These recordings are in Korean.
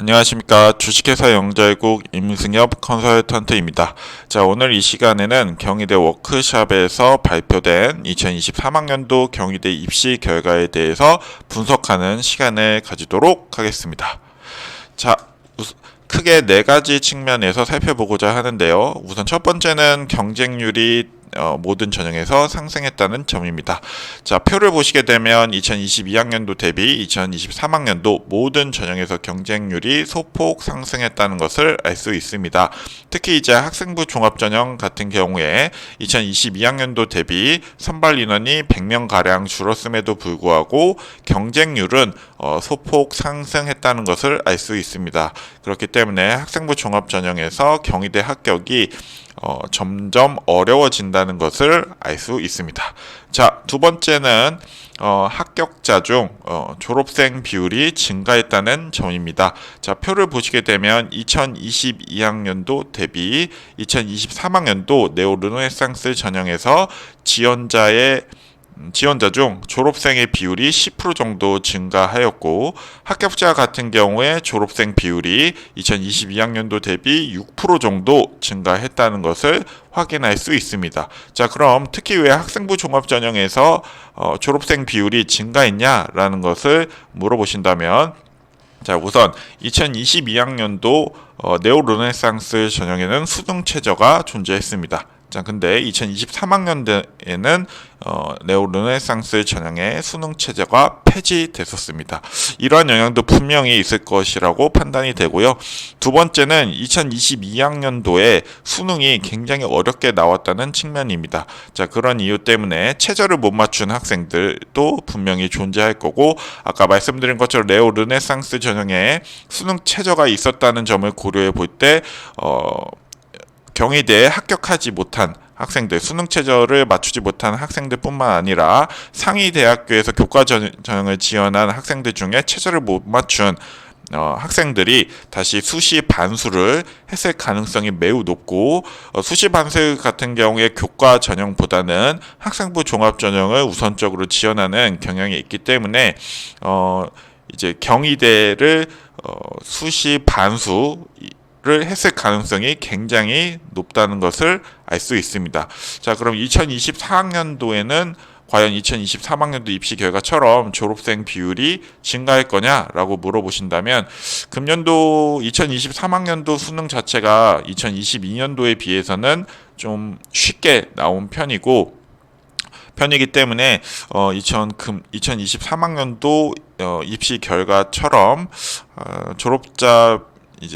안녕하십니까. 주식회사 영자국 임승엽 컨설턴트입니다. 자, 오늘 이 시간에는 경희대 워크샵에서 발표된 2023학년도 경희대 입시 결과에 대해서 분석하는 시간을 가지도록 하겠습니다. 자, 크게 네 가지 측면에서 살펴보고자 하는데요. 우선 첫 번째는 경쟁률이 모든 전형에서 상승했다는 점입니다. 자, 표를 보시게 되면 2022학년도 대비 2023학년도 모든 전형에서 경쟁률이 소폭 상승했다는 것을 알 수 있습니다. 특히 이제 학생부 종합전형 같은 경우에 2022학년도 대비 선발 인원이 100명가량 줄었음에도 불구하고 경쟁률은 소폭 상승했다는 것을 알 수 있습니다. 그렇기 때문에 학생부 종합전형에서 경희대 합격이 점점 어려워진다는 것을 알 수 있습니다. 자, 두 번째는 합격자 중 졸업생 비율이 증가했다는 점입니다. 자, 표를 보시게 되면 2022학년도 대비 2023학년도 네오르네상스 전형에서 지원자 중 졸업생의 비율이 10% 정도 증가하였고, 합격자 같은 경우에 졸업생 비율이 2022학년도 대비 6% 정도 증가했다는 것을 확인할 수 있습니다. 자, 그럼 특히 왜 학생부 종합전형에서 졸업생 비율이 증가했냐라는 것을 물어보신다면, 자, 우선 2022학년도 네오르네상스 전형에는 수능 최저가 존재했습니다. 자, 근데 2023학년도에는 네오르네상스 전형의 수능 체제가 폐지됐었습니다. 이러한 영향도 분명히 있을 것이라고 판단이 되고요. 두 번째는 2022학년도에 수능이 굉장히 어렵게 나왔다는 측면입니다. 자, 그런 이유 때문에 체저를 못 맞춘 학생들도 분명히 존재할 거고, 아까 말씀드린 것처럼 네오르네상스 전형에 수능 체저가 있었다는 점을 고려해 볼 때 경희대에 합격하지 못한 학생들, 수능 최저를 맞추지 못한 학생들뿐만 아니라 상위 대학교에서 교과 전형을 지원한 학생들 중에 최저를 못 맞춘 학생들이 다시 수시 반수를 했을 가능성이 매우 높고, 수시 반수 같은 경우에 교과 전형보다는 학생부 종합 전형을 우선적으로 지원하는 경향이 있기 때문에 이제 경희대를 수시 반수 를 했을 가능성이 굉장히 높다는 것을 알 수 있습니다. 자, 그럼 2024학년도에는 과연 2023학년도 입시 결과처럼 졸업생 비율이 증가할 거냐라고 물어보신다면, 금년도 2023학년도 수능 자체가 2022년도에 비해서는 좀 쉽게 나온 편이기 때문에 2023학년도 입시 결과처럼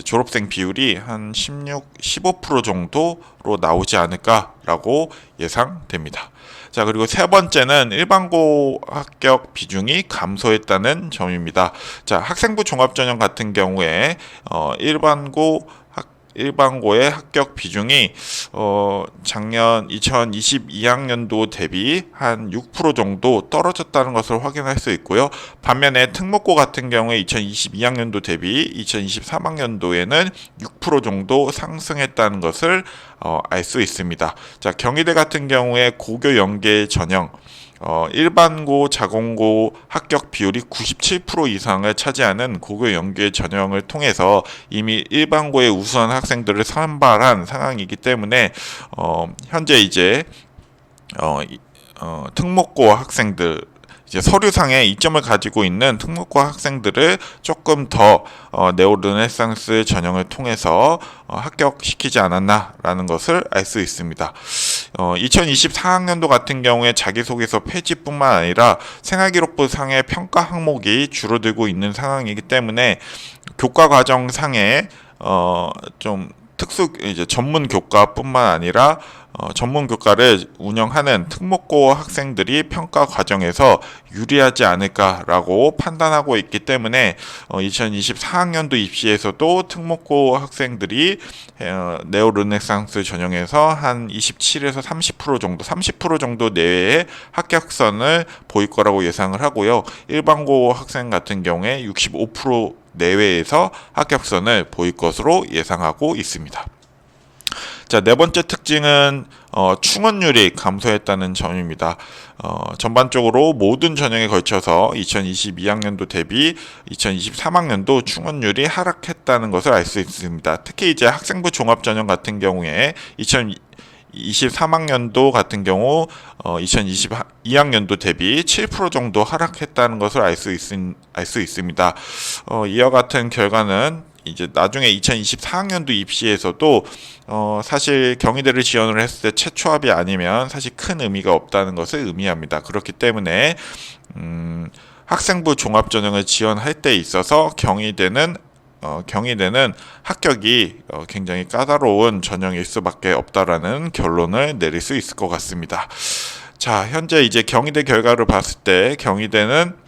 졸업생 비율이 한 15% 정도로 나오지 않을까라고 예상됩니다. 자, 그리고 세 번째는 일반고 합격 비중이 감소했다는 점입니다. 자, 학생부 종합전형 같은 경우에 일반고의 합격 비중이 작년 2022학년도 대비 한 6% 정도 떨어졌다는 것을 확인할 수 있고요. 반면에 특목고 같은 경우에 2022학년도 대비 2023학년도에는 6% 정도 상승했다는 것을 알 수 있습니다. 자, 경희대 같은 경우에 고교 연계 전형 일반고, 자공고 합격 비율이 97% 이상을 차지하는 고교 연계 전형을 통해서 이미 일반고에 우수한 학생들을 선발한 상황이기 때문에 현재 이제 특목고 학생들, 이제 서류상에 이점을 가지고 있는 특목고 학생들을 조금 더 네오르네상스 전형을 통해서 합격시키지 않았나라는 것을 알 수 있습니다. 2024학년도 같은 경우에 자기소개서 폐지뿐만 아니라 생활기록부 상의 평가 항목이 줄어들고 있는 상황이기 때문에 교과과정상에 좀 이제 전문 교과뿐만 아니라 전문 교과를 운영하는 특목고 학생들이 평가 과정에서 유리하지 않을까라고 판단하고 있기 때문에 2024학년도 입시에서도 특목고 학생들이 네오르네상스 전형에서 한 27에서 30% 정도 내외의 합격선을 보일 거라고 예상을 하고요. 일반고 학생 같은 경우에 65% 내외에서 합격선을 보일 것으로 예상하고 있습니다. 자, 네 번째 특징은 충원율이 감소했다는 점입니다. 전반적으로 모든 전형에 걸쳐서 2022학년도 대비 2023학년도 충원율이 하락했다는 것을 알 수 있습니다. 특히 이제 학생부 종합전형 같은 경우에 2023학년도 같은 경우 2022학년도 대비 7% 정도 하락했다는 것을 알 수 있습니다. 이와 같은 결과는 이제 나중에 2024학년도 입시에서도 사실 경희대를 지원을 했을 때 최초합이 아니면 사실 큰 의미가 없다는 것을 의미합니다. 그렇기 때문에 학생부 종합전형을 지원할 때 있어서 경희대는 합격이 굉장히 까다로운 전형일 수밖에 없다라는 결론을 내릴 수 있을 것 같습니다. 자, 현재 이제 경희대 결과를 봤을 때 경희대는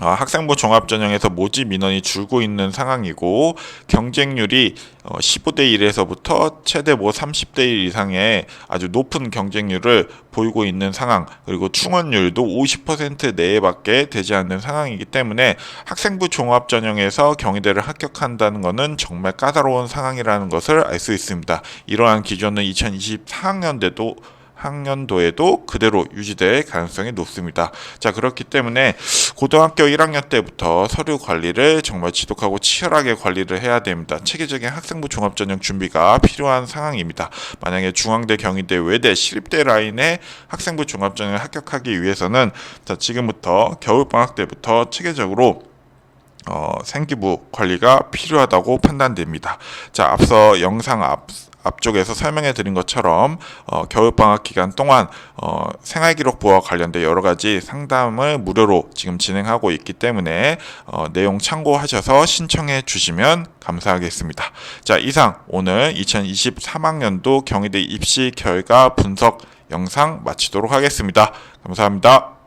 학생부 종합전형에서 모집 민원이 줄고 있는 상황이고 경쟁률이 15대 1에서부터 최대 30대 1 이상의 아주 높은 경쟁률을 보이고 있는 상황, 그리고 충원율도 50% 내외밖에 되지 않는 상황이기 때문에 학생부 종합전형에서 경희대를 합격한다는 것은 정말 까다로운 상황이라는 것을 알 수 있습니다. 이러한 기준은 2024학년도에도 그대로 유지될 가능성이 높습니다. 자, 그렇기 때문에 고등학교 1학년 때부터 서류 관리를 정말 지독하고 치열하게 관리를 해야 됩니다. 체계적인 학생부 종합전형 준비가 필요한 상황입니다. 만약에 중앙대, 경희대, 외대, 시립대 라인의 학생부 종합전형을 합격하기 위해서는 자, 지금부터 겨울방학 때부터 체계적으로 생기부 관리가 필요하다고 판단됩니다. 자, 앞서 영상 앞쪽에서 설명해 드린 것처럼 겨울방학 기간 동안 생활기록부와 관련된 여러 가지 상담을 무료로 지금 진행하고 있기 때문에 내용 참고하셔서 신청해 주시면 감사하겠습니다. 자, 이상 오늘 2023학년도 경희대 입시 결과 분석 영상 마치도록 하겠습니다. 감사합니다.